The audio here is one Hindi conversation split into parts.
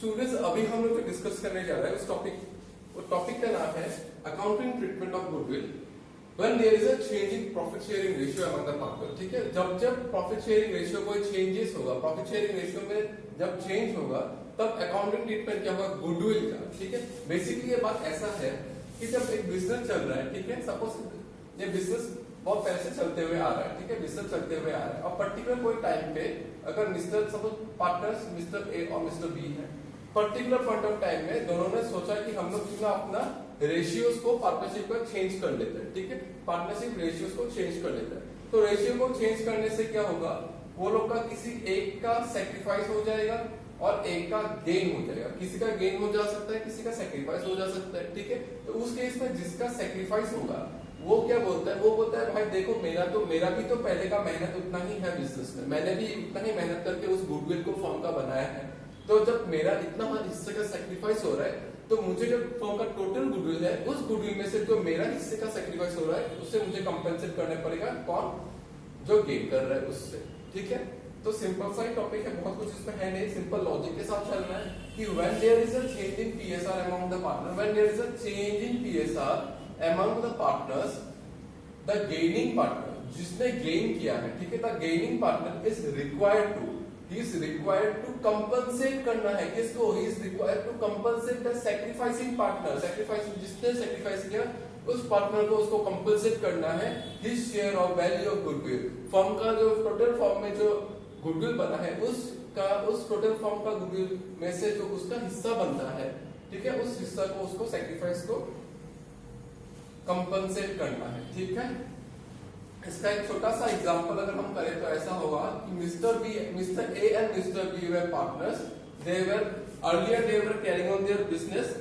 स्टूडेंट्स अभी हम लोग जो डिस्कस करने जा रहे हैं उस टॉपिक का नाम है accounting treatment of goodwill when there is a change in profit sharing ratio among the partner. ठीक है, जब प्रॉफिट शेयरिंग रेशियो कोई चेंजेस होगा, प्रॉफिट शेयरिंग रेशियो में जब चेंज होगा तब अकाउंटिंग ट्रीटमेंट क्या होगा, गुडविल का। ठीक है, बेसिकली ये बात ऐसा है कि जब एक बिजनेस चल रहा है, ठीक है, सपोज ये बिजनेस बहुत पहले से चलते हुए आ रहा है, ठीक है, बिजनेस चलते हुए आ रहा है और पर्टिकुलर कोई टाइम पे अगर mister suppose partners mister A और मिस्टर बी है, पर्टिकुलर पॉइंट ऑफ टाइम में दोनों ने सोचा कि हम लोग क्यों अपना रेशियोज को पार्टनरशिप को चेंज कर लेते हैं। ठीक है, पार्टनरशिप रेशियोज को चेंज कर लेते हैं। तो रेशियो को चेंज करने से क्या होगा, वो लोग का किसी एक का सेक्रीफाइस हो जाएगा और एक का गेन हो जाएगा। किसी का गेन हो जा सकता है, किसी का सेक्रीफाइस हो जा सकता है। ठीक है, तो उस केस में जिसका सेक्रीफाइस होगा वो क्या बोलता है, वो बोलता है भाई देखो मेरा भी तो पहले का मेहनत उतना ही है बिजनेस में, मैंने भी उतना ही मेहनत करके उस गुडविल को फर्म का बनाया है, तो जब मेरा इतना हिस्से का सेक्रीफाइस हो रहा है तो मुझे जो फर्म का टोटल गुडविल है उस गुडविल में से जो मेरा हिस्से का सेक्रीफाइस हो रहा है उससे मुझे कंपेंसेट करने पड़ेगा, कौन, जो गेन कर रहा है उससे। ठीक है, तो सिंपल सा ही टॉपिक है, बहुत कुछ इसमें है नहीं, सिंपल लॉजिक के साथ चलना है कि when there is a change in PSR among the partner, when there is a change in PSR among the partners, the gaining partner जिसने गेन किया है, ठीक है, the gaining partner is required to compensate करना है किसको, he is required to compensate the sacrificing partner, जिसने सेक्रीफाइस किया उस पार्टनर को उसको कंपनसेट करना है his share of value of goodwill, firm का जो टोटल फर्म में जो गुडविल बना है उस टोटल फर्म का गुडविल में से जो उसका हिस्सा बनता है, ठीक है, उस हिस्सा को उसको सेक्रीफाइस को कंपनसेट करना है। ठीक है, इसका एक छोटा सा एग्जांपल अगर हम करें तो ऐसा होगा कि mister A and mister B were partners, they were carrying on their business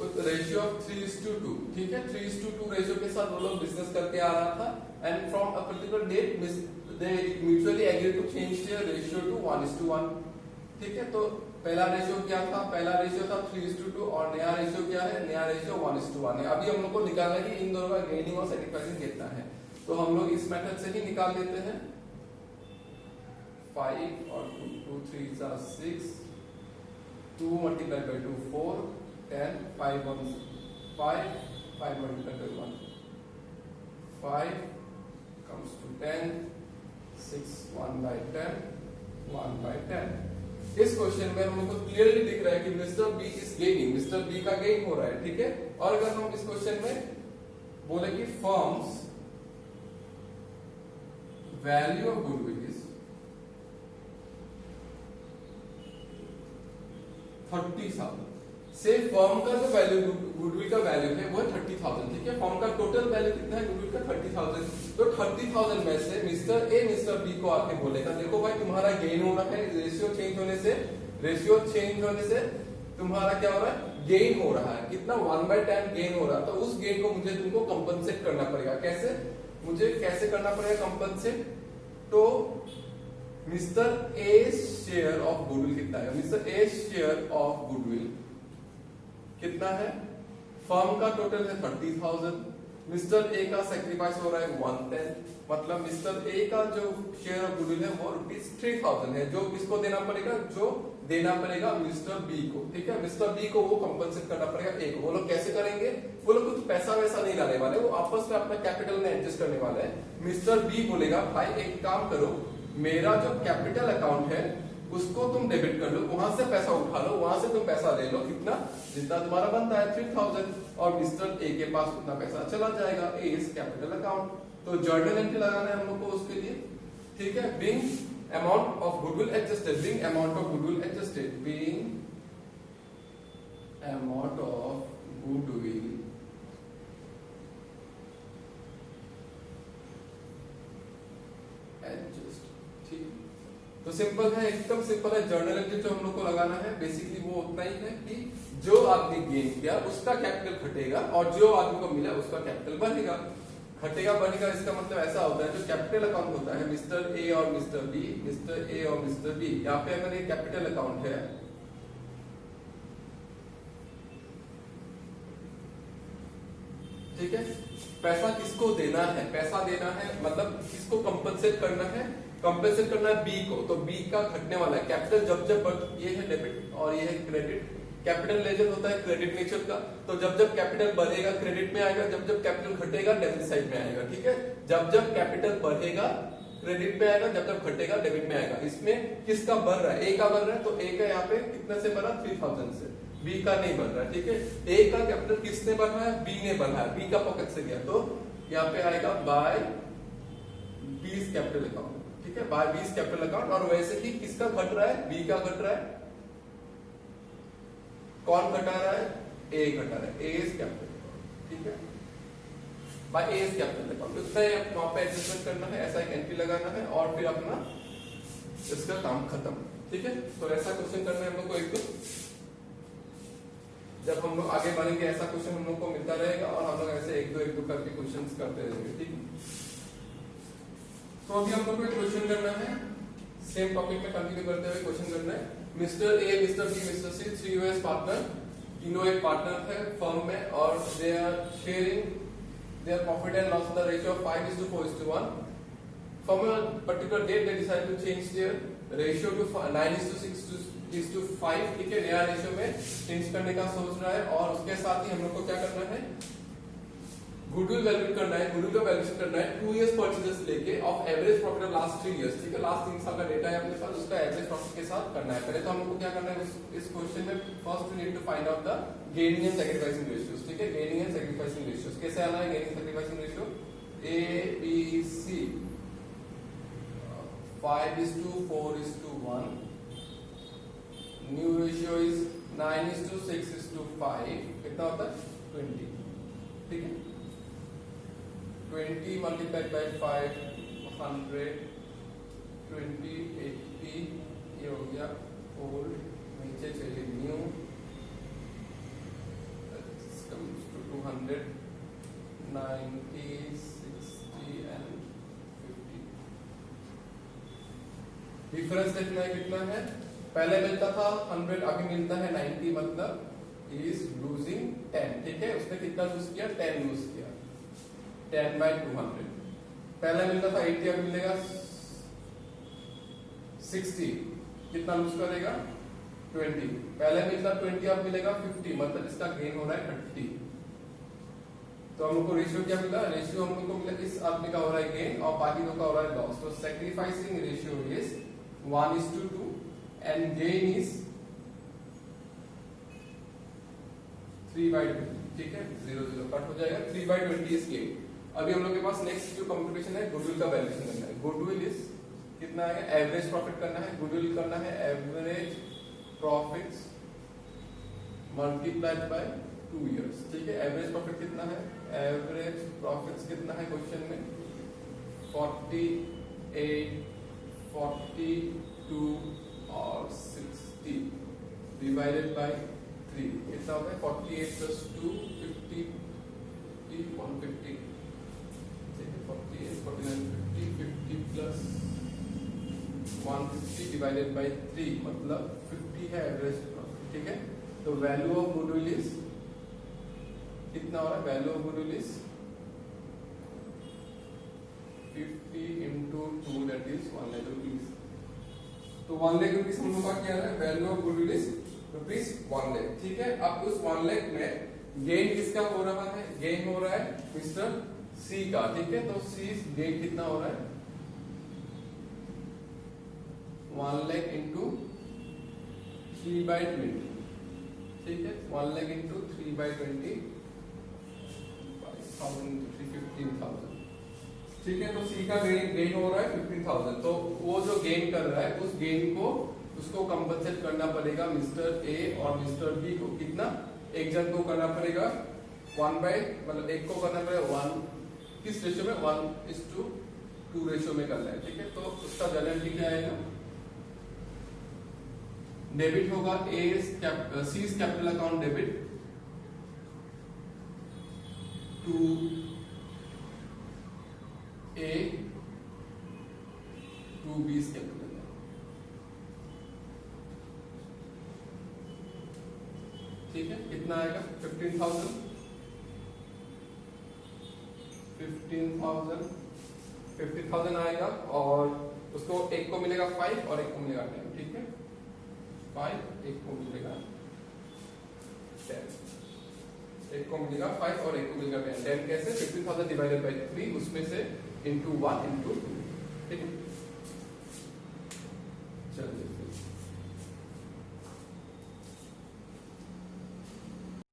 with ratio of 3:2। ठीक है, 3:2 रेशियो के साथ वो लोग बिजनेस करके आ रहा था and from a particular date they mutually agreed to change their ratio to 1:1। ठीक है, तो पहला रेशियो क्या था, पहला रेशियो था 3:2 और नया रेशियो क्या है, नया रेशियो 1:1 है। अभी हम लोग को निकालना है कि इन दोनों का गेनिंग और सेक्रीफाइसिंग कितना है, तो हम लोग इस मेथड से ही निकाल लेते हैं। 5 और 2 3 6, 2 multiplied by 2 4, 10, 5 1 5, 5 multiplied by 1 5 comes to 10, 6 1 by 10, 1 by 10। इस क्वेश्चन में हम लोग को क्लियरली दिख रहा है कि mister B is gaining, mister B का गेन हो रहा है। ठीक है, और अगर हम इस क्वेश्चन में बोले कि firms value of goodwill is 30,000। से फर्म का जो वैल्यू गुडविल का वैल्यू है वो है 30,000। ठीक है, फर्म का टोटल वैल्यू कितना है गुडविल का 30,000। तो 30,000 में से मिस्टर ए मिस्टर बी को आके बोलेगा देखो भाई तुम्हारा गेन हो रहा है, रेशियो चेंज होने से तुम्हारा क्या हो रहा है, गेन हो रहा है। कितना, 1/10 गेन हो रहा है। तो उस गेन को मुझे तुमको कंपनसेट करना पड़ेगा। कैसे, मुझे कैसे करना पड़ेगा कंपनसेट, तो mister A share of goodwill कितना है, mister A share of goodwill कितना है, फर्म का टोटल है 30,000, मिस्टर ए का सेक्रीफाइस हो रहा है 110, मतलब मिस्टर ए का जो शेयर ऑफ गुडविल है वो ₹3,000 है, जो किसको देना पड़ेगा, जो देना पड़ेगा मिस्टर बी को। ठीक है, मिस्टर बी को वो कंपनसेट करना पड़ेगा ए को। वो लोग कैसे करेंगे, वो लोग कुछ पैसा वैसा नहीं लाने वाले, वो आपस में अपना कैपिटल में एडजस्ट करने वाले हैं। मिस्टर बी बोलेगा भाई एक काम करो, मेरा जो कैपिटल अकाउंट है उसको तुम डेबिट कर लो, वहां से पैसा उठा लो, वहां से तुम पैसा ले लो, कितना, जितना तुम्हारा बनता है 3,000, और मिस्टर ए के पास उतना पैसा चला जाएगा, ए इज कैपिटल अकाउंट। तो जर्नल एंट्री लगाना है हम लोग को उसके लिए। ठीक है, being amount of goodwill adjusted, being amount of goodwill adjusted, being amount of goodwill adjusted। ठीक, तो सिंपल है, एकदम सिंपल है। जर्नल एंट्री जो हम लोग को लगाना है बेसिकली वो उतना ही है कि जो आदमी गेन किया उसका कैपिटल घटेगा और जो आदमी को मिला उसका कैपिटल बढ़ेगा। घटेगा बढ़ेगा इसका मतलब ऐसा होता है, जो कैपिटल अकाउंट होता है मिस्टर ए और मिस्टर बी, मिस्टर ए और मिस्टर बी, यहाँ पे अगर ये कैपिटल अकाउंट है, ठीक है, पैसा किसको देना है, पैसा देना है मतलब किसको कंपनसेट करना है, कंपेंसेट करना है बी को, तो बी का घटने वाला है कैपिटल जब जब ये है डेबिट और ये है क्रेडिट। कैपिटल लेजर होता है क्रेडिट नेचर का, तो जब जब कैपिटल बढ़ेगा क्रेडिट में आएगा, जब जब कैपिटल घटेगा डेबिट साइड में आएगा। ठीक है, जब जब कैपिटल बढ़ेगा क्रेडिट में आएगा, जब जब घटेगा डेबिट में आएगा। इसमें किसका बढ़ रहा है? ए का बढ़ रहा है, तो ए का यहाँ पे कितने से बढ़ा? 3000 से। बी का नहीं बढ़ रहा है। ठीक है, ए का कैपिटल किसने बढ़ा है? बी ने बढ़ा है, बी का पॉकेट से गया, तो यहाँ पे आएगा बाय बीस कैपिटल अकाउंट। ठीक है, बाय बीस कैपिटल अकाउंट। और वैसे ही किसका घट रहा है? बी का घट रहा है। कौन घटा रहा है? ए घटा रहा है, ए इज कैपिटल। ठीक है, by A is capital account. उससे वहां पे एडजस्टमेंट करना है, ऐसा एक एंट्री लगाना है और फिर अपना इसका काम खत्म। ठीक है, तो ऐसा क्वेश्चन करना है हम लोग को एक दो। जब हम लोग आगे बढ़ेंगे ऐसा क्वेश्चन हम लोग को मिलता रहेगा और हम लोग ऐसे एक दो करके क्वेश्चंस करते रहेंगे। ठीक है, तो अभी हम लोग को एक क्वेश्चन करना है, सेम टॉपिक में कंटिन्यू करते हुए क्वेश्चन करना है। Mister A, mister B, mister C, three US partner, तीनों एक पार्टनर है फर्म में और they are sharing their profit and loss in the ratio of 5:4:1। From a particular date they decide to change their ratio to 9:6:5। ठीक है, नया रेशियो में चेंज करने का सोच रहा है और उसके साथ ही हम लोग को क्या करना है? गुडविल वैल्यूएट करना है। गुडविल का वैल्यूएशन करना है 2 इयर्स परचेजेस लेके of average profit of last 3 years. ठीक है, लास्ट 3 साल का डेटा है अपने पास, उसका एवरेज प्रॉफिट के साथ करना है। पहले तो हम लोग को क्या करना है इस क्वेश्चन में? First we need to find out the gaining and sacrificing ratios. ठीक है, गेनिंग एंड सैक्रिफाइसिंग रेशियोज कैसे आना है? Gaining sacrificing ratio A B C 5:4:1, new ratio is 9:6:5। कितना होता है? 20। ठीक है, 20 multiplied by 500, 20, 80, ये हो गया ओल्ड, नीचे चलिए new, comes to 200, 90, 60 and 50। Difference देखना है कितना है? पहले मिलता था 100, अभी मिलता है 90, मतलब इज लूजिंग 10। ठीक है, उसने कितना लूज किया? 10 लूज किया। 10/200। पहले मिलता था 80, अब मिलेगा 60। कितना लूज करेगा? 20। पहले मिलता 20, अब मिलेगा 50, मतलब इसका गेन हो रहा है 30। तो हम लोग को रेशियो क्या मिला? रेशियो हम लोग को मिला इस आदमी का हो रहा है गेन और बाकी दो का हो रहा है लॉस। तो sacrificing ratio is 1:2 and gain is 3/20। ठीक है, 0 कट हो जाएगा, 3/20 इज गेन। अभी हम लोग के पास नेक्स्ट जो कंप्यूटेशन है गुडविल का वैल्यूएशन करना है। गुडविल इज कितना है? एवरेज प्रॉफिट करना है। गुडविल करना है average profits multiplied by 2 years. ठीक है, एवरेज प्रॉफिट कितना है? एवरेज प्रॉफिट्स कितना है क्वेश्चन में? 48, 42 और 60 डिवाइडेड बाय 3। कितना होगा? 48 + 2 50, 150। 48, 49, 50 plus 150 डिवाइडेड बाय 3, मतलब 50 है एवरेज प्रॉफिट। ठीक है, तो वैल्यू ऑफ गुडविल इज कितना हो रहा है? Value of goodwill is 50 into 2, that is 1 lakh rupees। तो 1 लाख रुपीस हम लोग का क्या है? Value of goodwill is ₹1 lakh. ठीक है, अब उस 1 लाख में गेन किसका हो रहा है? गेन हो रहा है मिस्टर सी का। ठीक है, तो सी गेन कितना हो रहा है? 1 लाख into 3/20। ठीक है, 1 लाख into 3/20, 5,000 into 15,000। ठीक है, तो सी का गेन हो रहा है 15,000। तो वो जो गेन कर रहा है उस गेन को उसको कंपनसेट करना पड़ेगा मिस्टर ए और मिस्टर बी को। कितना? एक जन को करना पड़ेगा 1/, मतलब एक को करना पड़ेगा 1, किस रेशियो में? 1:2 रेशियो में करना है। ठीक है, तो उसका जनरल क्या आएगा? डेबिट होगा C capital account debit to A to B capital. ठीक है, कितना आएगा? 15,000, 50,000 आएगा और उसको एक को मिलेगा 5 और एक को मिलेगा 10, ठीक है। 5 एक को मिलेगा 10, एक को मिलेगा 5 और एक को मिलेगा 10। 10 कैसे? 15,000 डिवाइडेड बाई 3, उसमें से इंटू 1 इंटू 2, ठीक है।